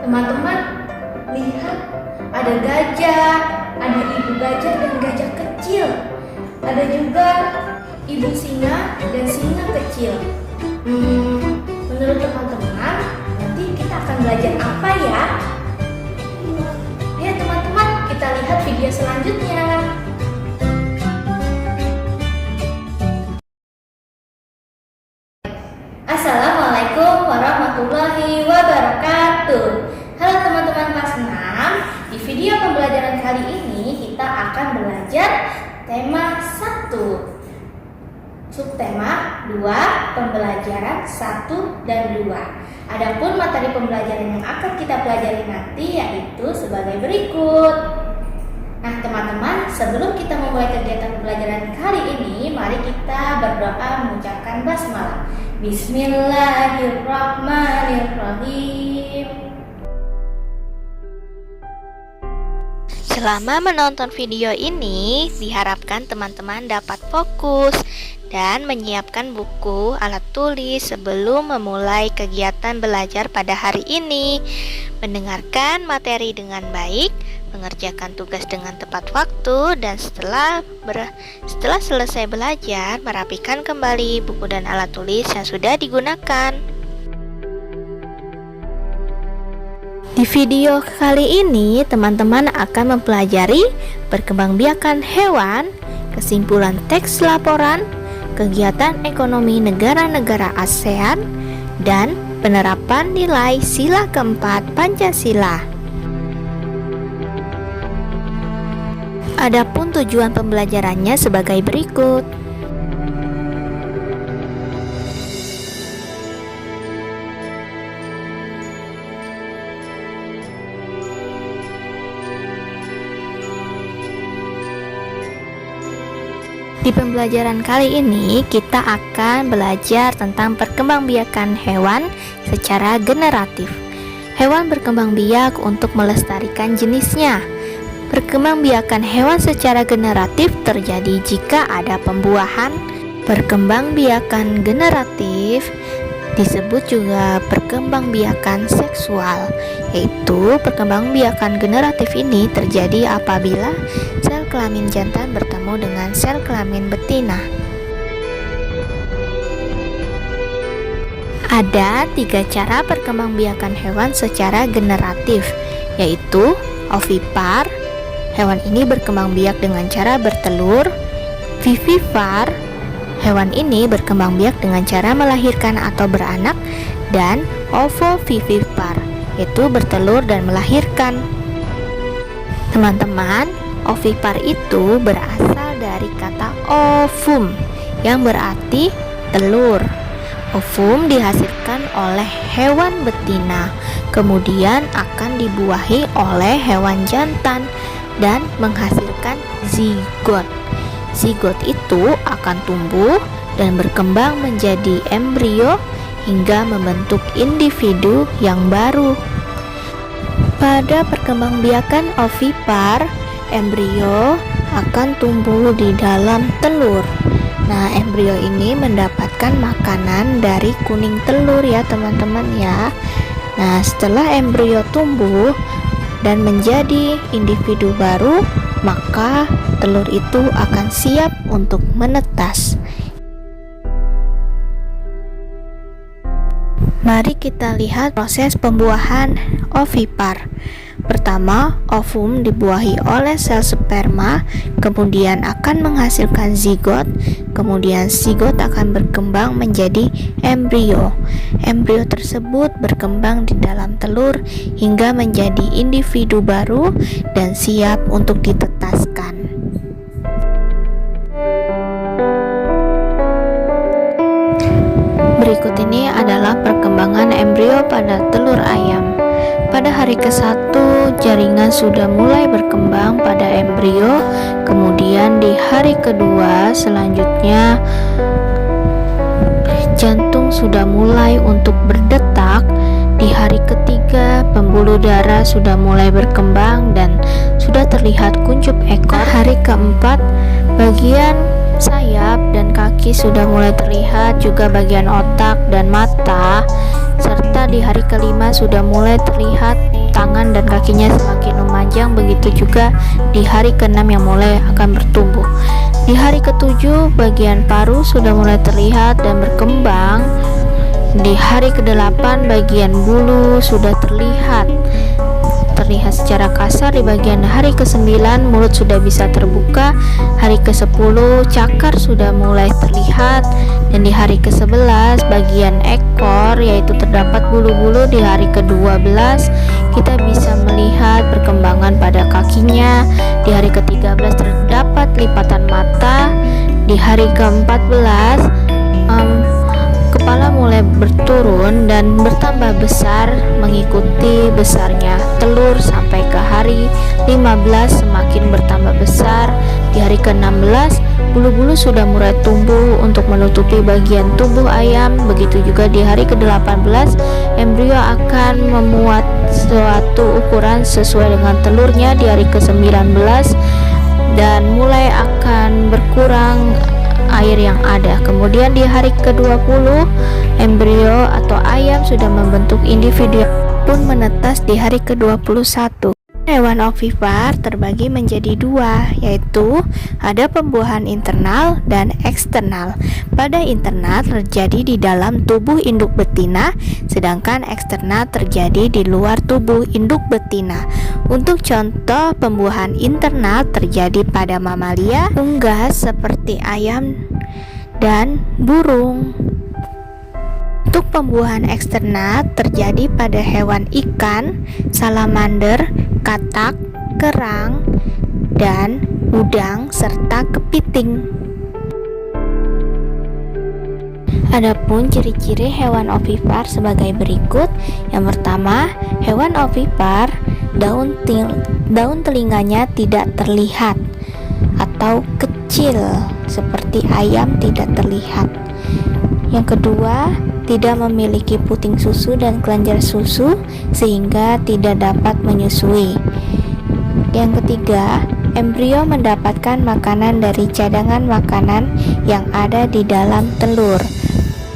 Teman-teman, lihat, ada gajah, ada ibu gajah dan gajah kecil. Ada juga ibu singa dan singa kecil. Menurut teman-teman, nanti kita akan belajar apa ya? Ayo teman-teman, kita lihat video selanjutnya. Assalamualaikum warahmatullahi wabarakatuh. Halo teman-teman kelas 6. Di video pembelajaran kali ini kita akan belajar tema 1, subtema 2, pembelajaran 1 dan 2. Adapun materi pembelajaran yang akan kita pelajari nanti yaitu sebagai berikut. Nah teman-teman, sebelum kita memulai kegiatan pembelajaran kali ini, mari kita berdoa mengucapkan basmalah. Bismillahirrahmanirrahim. Selama menonton video ini, diharapkan teman-teman dapat fokus dan menyiapkan buku, alat tulis sebelum memulai kegiatan belajar pada hari ini. Mendengarkan materi dengan baik, mengerjakan tugas dengan tepat waktu, dan setelah selesai belajar, merapikan kembali buku dan alat tulis yang sudah digunakan. Di video kali ini, teman-teman akan mempelajari perkembangbiakan hewan, kesimpulan teks laporan, kegiatan ekonomi negara-negara ASEAN, dan penerapan nilai sila keempat Pancasila. Adapun tujuan pembelajarannya sebagai berikut. Di pembelajaran kali ini kita akan belajar tentang perkembangbiakan hewan secara generatif. Hewan berkembang biak untuk melestarikan jenisnya. Perkembangbiakan hewan secara generatif terjadi jika ada pembuahan. Perkembangbiakan generatif disebut juga perkembangbiakan seksual, yaitu perkembangbiakan generatif ini terjadi apabila sel kelamin jantan bertemu dengan sel kelamin betina. Ada 3 cara perkembangbiakan hewan secara generatif, yaitu ovipar. Hewan ini berkembang biak dengan cara bertelur. Vivipar. Hewan ini berkembang biak dengan cara melahirkan atau beranak. Dan ovovivipar, yaitu bertelur dan melahirkan. Teman-teman, ovipar itu berasal dari kata ovum yang berarti telur. Ovum dihasilkan oleh hewan betina, kemudian akan dibuahi oleh hewan jantan dan menghasilkan zigot. Zigot itu akan tumbuh dan berkembang menjadi embrio hingga membentuk individu yang baru. Pada perkembangbiakan ovipar, embrio akan tumbuh di dalam telur. Nah, embrio ini mendapatkan makanan dari kuning telur ya teman-teman ya. Nah, setelah embrio tumbuh dan menjadi individu baru, maka telur itu akan siap untuk menetas. Mari kita lihat proses pembuahan ovipar. Pertama, ovum dibuahi oleh sel sperma, kemudian akan menghasilkan zigot, kemudian zigot akan berkembang menjadi embrio. Embrio tersebut berkembang di dalam telur hingga menjadi individu baru dan siap untuk ditetaskan. Berikut ini adalah perkembangan embrio pada telur ayam. Pada hari ke-1, jaringan sudah mulai berkembang pada embrio. Kemudian di hari kedua, selanjutnya jantung sudah mulai untuk berdetak. Di hari ketiga, pembuluh darah sudah mulai berkembang dan sudah terlihat kuncup ekor. Hari keempat, bagian sayap dan kaki sudah mulai terlihat, juga bagian otak dan mata. serta di hari kelima sudah mulai terlihat tangan dan kakinya semakin memanjang. Begitu juga di hari keenam yang mulai akan bertumbuh. Di hari ketujuh bagian paruh sudah mulai terlihat dan berkembang. Di hari ke-8 bagian bulu sudah terlihat secara kasar. Di bagian hari ke-9 mulut sudah bisa terbuka. Hari ke-10 cakar sudah mulai terlihat, dan di hari ke-11 bagian ekor yaitu terdapat bulu-bulu. Di hari ke-12 kita bisa melihat perkembangan pada kakinya. Di hari ke-13 terdapat lipatan mata. Di hari ke-14 kepala mulai berturun dan bertambah besar mengikuti besarnya telur. Sampai ke hari 15 semakin bertambah besar. Di hari ke-16 bulu-bulu sudah mulai tumbuh untuk menutupi bagian tubuh ayam. Begitu juga di hari ke-18 embrio akan memuat suatu ukuran sesuai dengan telurnya. Di hari ke-19 dan mulai akan berkurang air yang ada. Kemudian di hari ke-20 embrio atau ayam sudah membentuk individu pun menetas di hari ke-21. Hewan ovipar terbagi menjadi dua, yaitu ada pembuahan internal dan eksternal. Pada internal terjadi di dalam tubuh induk betina, sedangkan eksternal terjadi di luar tubuh induk betina. Untuk contoh pembuahan internal terjadi pada mamalia unggas seperti ayam dan burung. Untuk pembuahan eksternal terjadi pada hewan ikan, salamander, katak, kerang, dan udang serta kepiting. Adapun ciri-ciri hewan ovipar sebagai berikut. Yang pertama, hewan ovipar daun telinganya tidak terlihat atau kecil seperti ayam tidak terlihat. Yang kedua, tidak memiliki puting susu dan kelenjar susu sehingga tidak dapat menyusui. Yang ketiga, embrio mendapatkan makanan dari cadangan makanan yang ada di dalam telur.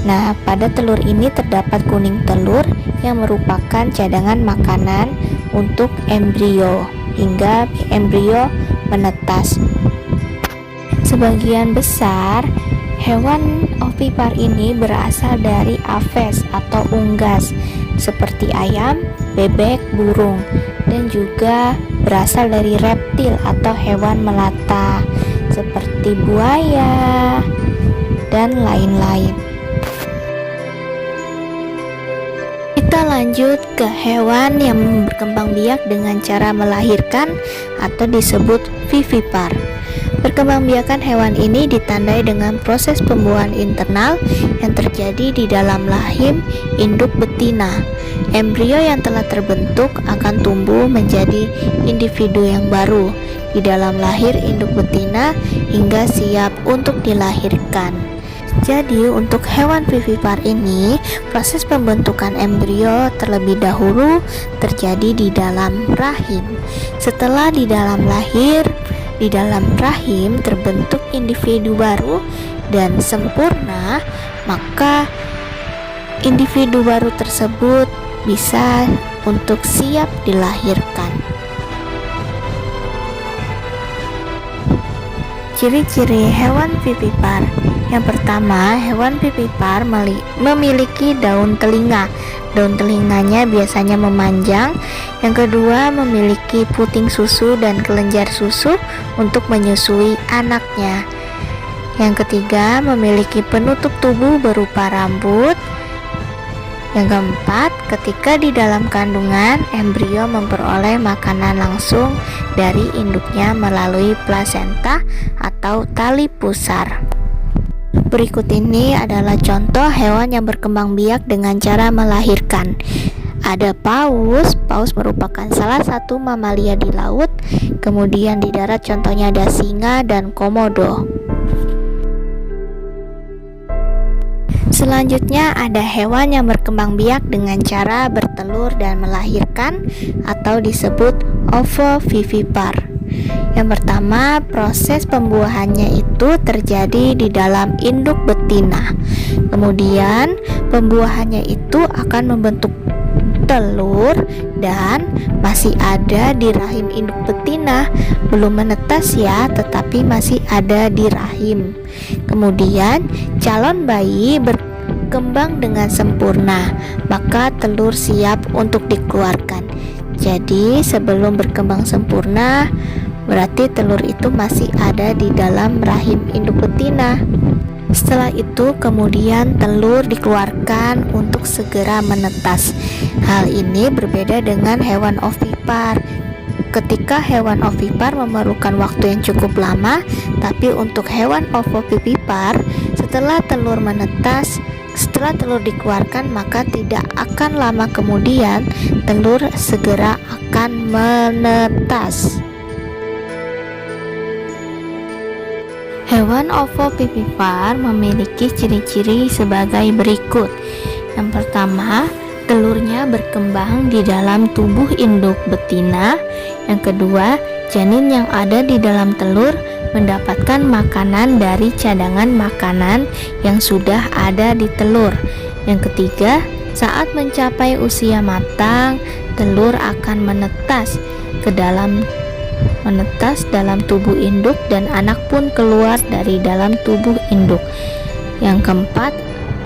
Nah, pada telur ini terdapat kuning telur yang merupakan cadangan makanan untuk embrio hingga embrio menetas. Sebagian besar hewan ovipar ini berasal dari aves atau unggas seperti ayam, bebek, burung, dan juga berasal dari reptil atau hewan melata seperti buaya dan lain-lain. Kita lanjut ke hewan yang berkembang biak dengan cara melahirkan atau disebut vivipar. Perkembangbiakan hewan ini ditandai dengan proses pembuahan internal yang terjadi di dalam rahim induk betina. Embrio yang telah terbentuk akan tumbuh menjadi individu yang baru di dalam lahir induk betina hingga siap untuk dilahirkan. Jadi untuk hewan vivipar ini, proses pembentukan embrio terlebih dahulu terjadi di dalam rahim. Setelah di dalam rahim terbentuk individu baru dan sempurna, maka individu baru tersebut bisa untuk siap dilahirkan. Ciri-ciri hewan vivipar. Yang pertama, hewan vivipar memiliki daun telinga. Daun telinganya biasanya memanjang. Yang kedua, memiliki puting susu dan kelenjar susu untuk menyusui anaknya. Yang ketiga, memiliki penutup tubuh berupa rambut. Yang keempat, ketika di dalam kandungan, embrio memperoleh makanan langsung dari induknya melalui plasenta atau tali pusar. Berikut ini adalah contoh hewan yang berkembang biak dengan cara melahirkan. Ada paus. Paus merupakan salah satu mamalia di laut. Kemudian di darat contohnya ada singa dan komodo. Selanjutnya ada hewan yang berkembang biak dengan cara bertelur dan melahirkan atau disebut ovovivipar. Yang pertama, proses pembuahannya itu terjadi di dalam induk betina. Kemudian, pembuahannya itu akan membentuk telur dan masih ada di rahim induk betina. Belum menetas ya, tetapi masih ada di rahim. Kemudian, calon bayi berkembang dengan sempurna, maka telur siap untuk dikeluarkan. Jadi, sebelum berkembang sempurna, berarti telur itu masih ada di dalam rahim induk betina. Setelah itu kemudian telur dikeluarkan untuk segera menetas. Hal ini berbeda dengan hewan ovipar. Ketika hewan ovipar memerlukan waktu yang cukup lama, tapi untuk hewan ovovivipar setelah telur menetas, setelah telur dikeluarkan, maka tidak akan lama kemudian telur segera akan menetas. Hewan ovovivipar memiliki ciri-ciri sebagai berikut. Yang pertama, telurnya berkembang di dalam tubuh induk betina. Yang kedua, janin yang ada di dalam telur mendapatkan makanan dari cadangan makanan yang sudah ada di telur. Yang ketiga, saat mencapai usia matang, telur akan menetas dalam tubuh induk dan anak pun keluar dari dalam tubuh induk. Yang keempat,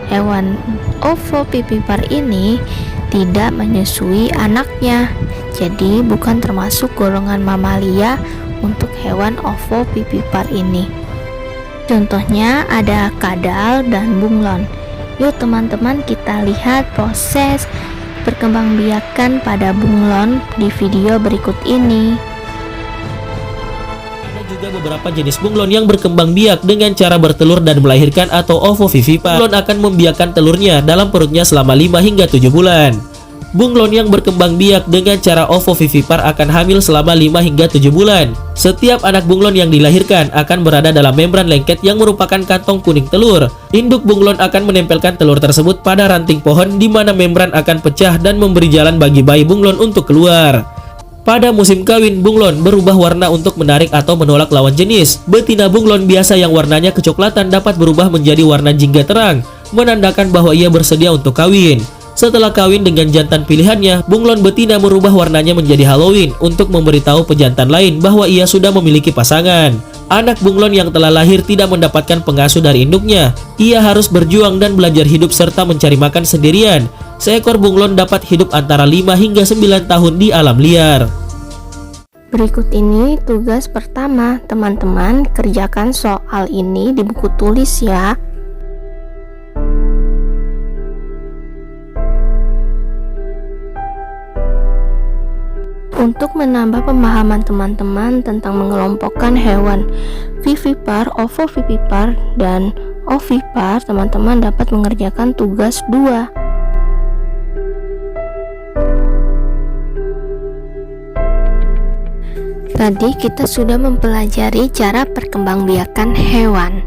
hewan ovovivipar ini tidak menyusui anaknya, jadi bukan termasuk golongan mamalia untuk hewan ovovivipar ini. Contohnya ada kadal dan bunglon. Yuk teman-teman, kita lihat proses perkembangbiakan pada bunglon di video berikut ini. Juga beberapa jenis bunglon yang berkembang biak dengan cara bertelur dan melahirkan atau ovovivipar. Bunglon akan membiakkan telurnya dalam perutnya selama 5 hingga 7 bulan. Bunglon yang berkembang biak dengan cara ovovivipar akan hamil selama 5 hingga 7 bulan. Setiap anak bunglon yang dilahirkan akan berada dalam membran lengket yang merupakan kantong kuning telur. Induk bunglon akan menempelkan telur tersebut pada ranting pohon di mana membran akan pecah dan memberi jalan bagi bayi bunglon untuk keluar. Pada musim kawin, bunglon berubah warna untuk menarik atau menolak lawan jenis. Betina bunglon biasa yang warnanya kecoklatan dapat berubah menjadi warna jingga terang, menandakan bahwa ia bersedia untuk kawin. Setelah kawin dengan jantan pilihannya, bunglon betina merubah warnanya menjadi Halloween untuk memberitahu pejantan lain bahwa ia sudah memiliki pasangan. Anak bunglon yang telah lahir tidak mendapatkan pengasuh dari induknya. Ia harus berjuang dan belajar hidup serta mencari makan sendirian. Seekor bunglon dapat hidup antara 5 hingga 9 tahun di alam liar. Berikut ini tugas pertama, teman-teman kerjakan soal ini di buku tulis ya. Untuk menambah pemahaman teman-teman tentang mengelompokkan hewan vivipar, ovovivipar, dan ovipar, teman-teman dapat mengerjakan tugas 2. Tadi kita sudah mempelajari cara perkembangbiakan hewan.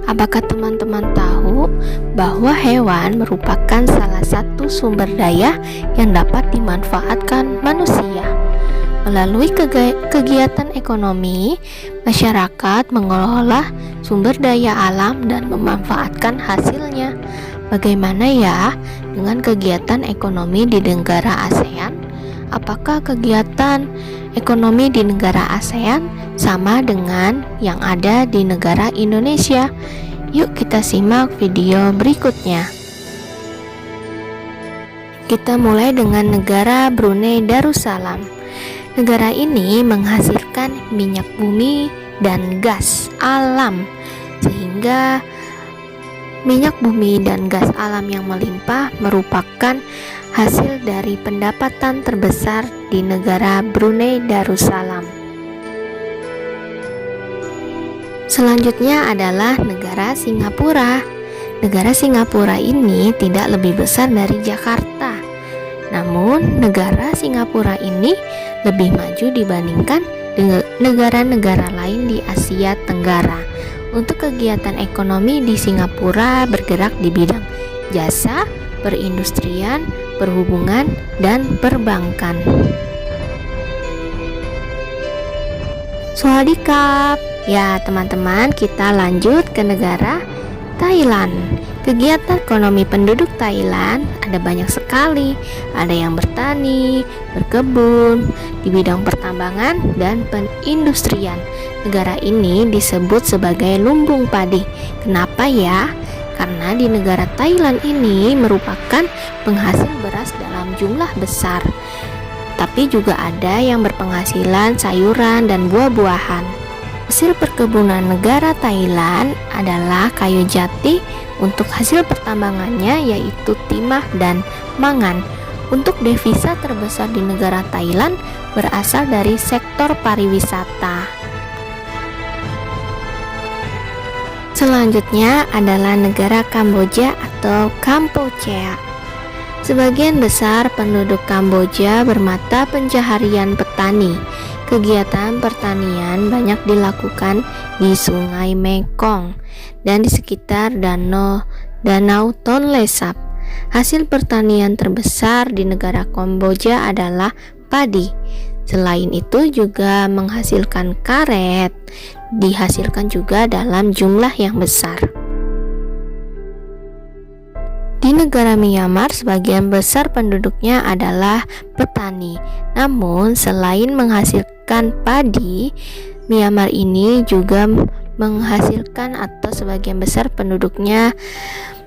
Apakah teman-teman tahu bahwa hewan merupakan salah satu sumber daya yang dapat dimanfaatkan manusia? Melalui kegiatan ekonomi, masyarakat mengelola sumber daya alam dan memanfaatkan hasilnya. Bagaimana ya dengan kegiatan ekonomi di negara ASEAN? Apakah kegiatan ekonomi di negara ASEAN sama dengan yang ada di negara Indonesia? Yuk kita simak video berikutnya. Kita mulai dengan negara Brunei Darussalam. Negara ini menghasilkan minyak bumi dan gas alam, sehingga minyak bumi dan gas alam yang melimpah merupakan hasil dari pendapatan terbesar di negara Brunei Darussalam. Selanjutnya adalah negara Singapura. Negara Singapura ini tidak lebih besar dari Jakarta. Namun, negara Singapura ini lebih maju dibandingkan dengan negara-negara lain di Asia Tenggara. Untuk kegiatan ekonomi di Singapura bergerak di bidang jasa, perindustrian, perhubungan, dan perbankan. Swadikap. Ya teman-teman, kita lanjut ke negara Thailand. Kegiatan ekonomi penduduk Thailand ada banyak sekali. Ada yang bertani, berkebun, di bidang pertambangan dan perindustrian. Negara ini disebut sebagai lumbung padi. Kenapa ya? Karena di negara Thailand ini merupakan penghasil beras dalam jumlah besar. Tapi juga ada yang berpenghasilan sayuran dan buah-buahan. Hasil perkebunan negara Thailand adalah kayu jati, untuk hasil pertambangannya yaitu timah dan mangan. Untuk devisa terbesar di negara Thailand berasal dari sektor pariwisata. Selanjutnya adalah negara Kamboja atau Kampuchea. Sebagian besar penduduk Kamboja bermata pencaharian petani. Kegiatan pertanian banyak dilakukan di Sungai Mekong dan di sekitar Danau Tonle Sap. Hasil pertanian terbesar di negara Kamboja adalah padi. Selain itu juga menghasilkan karet, dihasilkan juga dalam jumlah yang besar. Di negara Myanmar, sebagian besar penduduknya adalah petani. Namun, selain menghasilkan padi, Myanmar ini juga menghasilkan atau sebagian besar penduduknya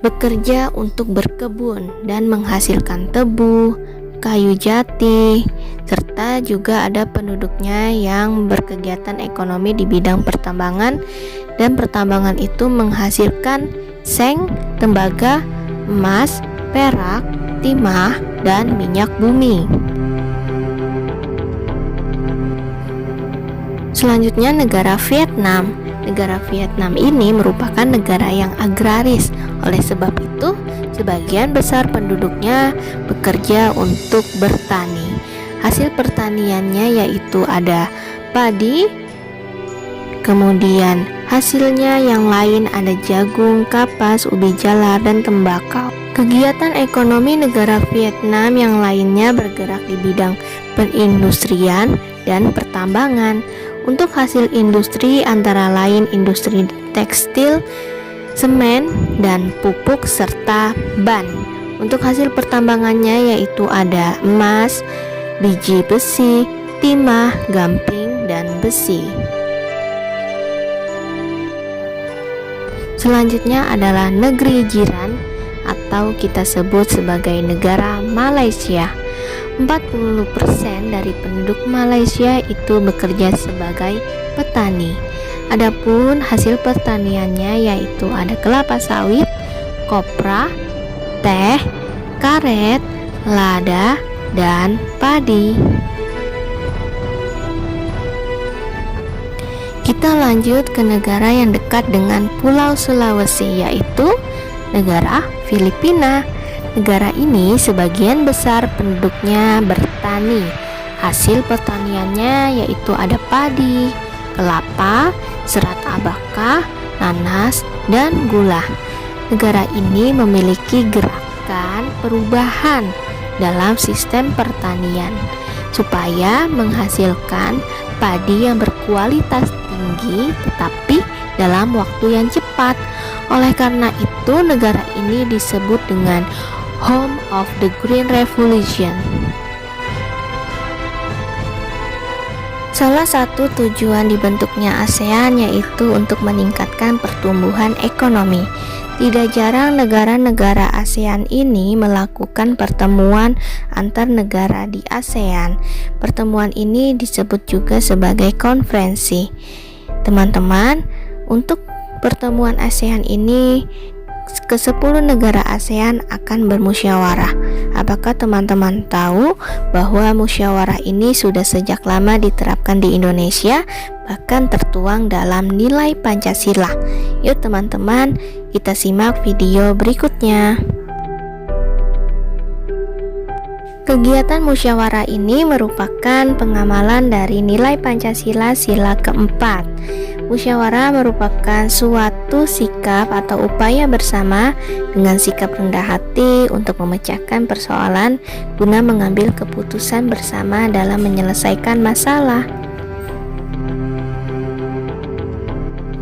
bekerja untuk berkebun dan menghasilkan tebu, kayu jati, serta juga ada penduduknya yang berkegiatan ekonomi di bidang pertambangan, dan pertambangan itu menghasilkan seng, tembaga, emas, perak, timah, dan minyak bumi. Selanjutnya negara Vietnam. Negara Vietnam ini merupakan negara yang agraris. Oleh sebab itu, sebagian besar penduduknya bekerja untuk bertani. Hasil pertaniannya yaitu ada padi, kemudian hasilnya yang lain ada jagung, kapas, ubi jalar, dan tembakau. Kegiatan ekonomi negara Vietnam yang lainnya bergerak di bidang perindustrian dan pertambangan. Untuk hasil industri antara lain industri tekstil, semen, dan pupuk, serta ban. Untuk hasil pertambangannya yaitu ada emas, biji besi, timah, gamping, dan besi. Selanjutnya adalah negeri jiran atau kita sebut sebagai negara Malaysia. 40% dari penduduk Malaysia itu bekerja sebagai petani. Adapun hasil pertaniannya yaitu ada kelapa sawit, kopra, teh, karet, lada, dan padi. Kita lanjut ke negara yang dekat dengan Pulau Sulawesi, yaitu negara Filipina. Negara ini sebagian besar penduduknya bertani. Hasil pertaniannya yaitu ada padi, kelapa, serat abaka, nanas, dan gula. Negara ini memiliki gerakan perubahan dalam sistem pertanian supaya menghasilkan padi yang berkualitas tinggi tetapi dalam waktu yang cepat. Oleh karena itu, negara ini disebut dengan Home of the Green Revolution. Salah satu tujuan dibentuknya ASEAN yaitu untuk meningkatkan pertumbuhan ekonomi. Tidak jarang negara-negara ASEAN ini melakukan pertemuan antar negara di ASEAN. Pertemuan ini disebut juga sebagai konferensi. Teman-teman, untuk pertemuan ASEAN ini ke-10 negara ASEAN akan bermusyawarah. Apakah teman-teman tahu bahwa musyawarah ini sudah sejak lama diterapkan di Indonesia, bahkan tertuang dalam nilai Pancasila? Yuk teman-teman, kita simak video berikutnya. Kegiatan musyawarah ini merupakan pengamalan dari nilai Pancasila sila keempat. Musyawarah merupakan suatu sikap atau upaya bersama dengan sikap rendah hati untuk memecahkan persoalan guna mengambil keputusan bersama dalam menyelesaikan masalah.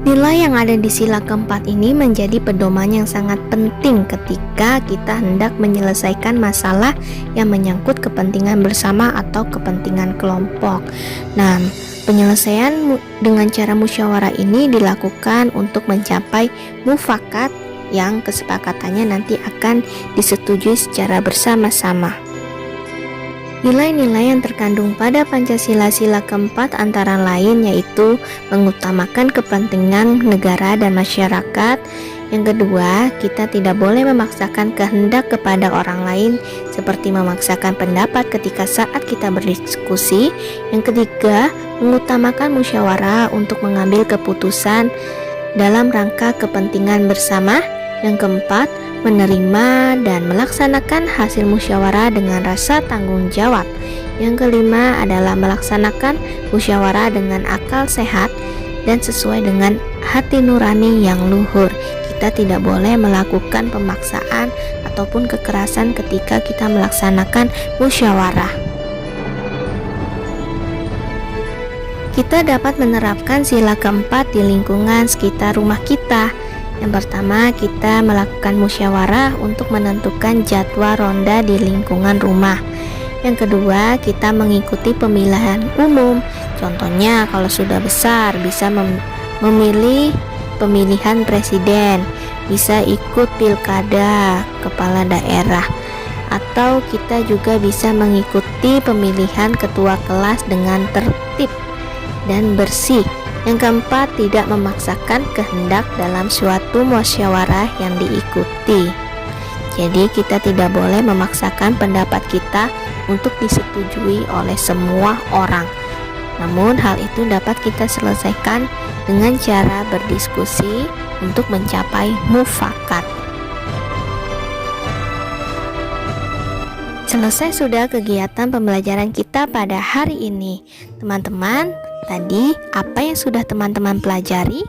Nilai yang ada di sila keempat ini menjadi pedoman yang sangat penting ketika kita hendak menyelesaikan masalah yang menyangkut kepentingan bersama atau kepentingan kelompok. Nah, penyelesaian dengan cara musyawarah ini dilakukan untuk mencapai mufakat yang kesepakatannya nanti akan disetujui secara bersama-sama. Nilai-nilai yang terkandung pada Pancasila sila keempat antara lain yaitu mengutamakan kepentingan negara dan masyarakat. Yang kedua, kita tidak boleh memaksakan kehendak kepada orang lain seperti memaksakan pendapat ketika saat kita berdiskusi. Yang ketiga, mengutamakan musyawarah untuk mengambil keputusan dalam rangka kepentingan bersama. Yang keempat, menerima dan melaksanakan hasil musyawarah dengan rasa tanggung jawab. Yang kelima adalah melaksanakan musyawarah dengan akal sehat dan sesuai dengan hati nurani yang luhur. Kita tidak boleh melakukan pemaksaan ataupun kekerasan ketika kita melaksanakan musyawarah. Kita dapat menerapkan sila keempat di lingkungan sekitar rumah kita. Yang pertama, kita melakukan musyawarah untuk menentukan jadwal ronda di lingkungan rumah. Yang kedua, kita mengikuti pemilihan umum. Contohnya, kalau sudah besar bisa memilih pemilihan presiden, bisa ikut pilkada kepala daerah, atau kita juga bisa mengikuti pemilihan ketua kelas dengan tertib dan bersih. Yang keempat, tidak memaksakan kehendak dalam suatu musyawarah yang diikuti. Jadi kita tidak boleh memaksakan pendapat kita untuk disetujui oleh semua orang. Namun hal itu dapat kita selesaikan dengan cara berdiskusi untuk mencapai mufakat. Selesai sudah kegiatan pembelajaran kita pada hari ini. Teman-teman, tadi apa yang sudah teman-teman pelajari?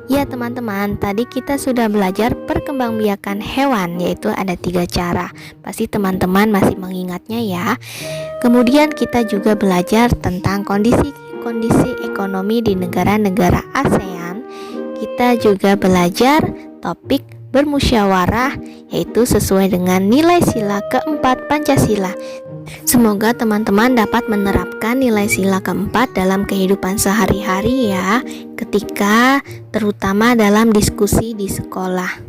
Ya teman-teman, tadi kita sudah belajar perkembangbiakan hewan, yaitu ada 3 cara. Pasti teman-teman masih mengingatnya ya. Kemudian kita juga belajar tentang kondisi ekonomi di negara-negara ASEAN. Kita juga belajar topik bermusyawarah, yaitu sesuai dengan nilai sila keempat Pancasila. Semoga teman-teman dapat menerapkan nilai sila keempat dalam kehidupan sehari-hari ya, ketika terutama dalam diskusi di sekolah.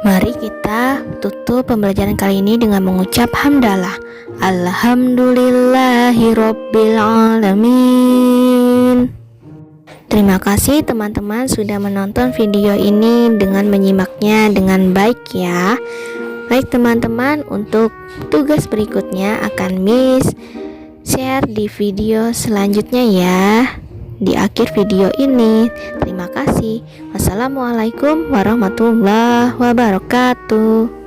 Mari kita tutup pembelajaran kali ini dengan mengucap hamdalah. Alhamdulillahirabbil alamin. Terima kasih teman-teman sudah menonton video ini dengan menyimaknya dengan baik ya. Baik teman-teman, untuk tugas berikutnya akan Miss share di video selanjutnya ya, di akhir video ini. Terima kasih. Wassalamualaikum warahmatullahi wabarakatuh.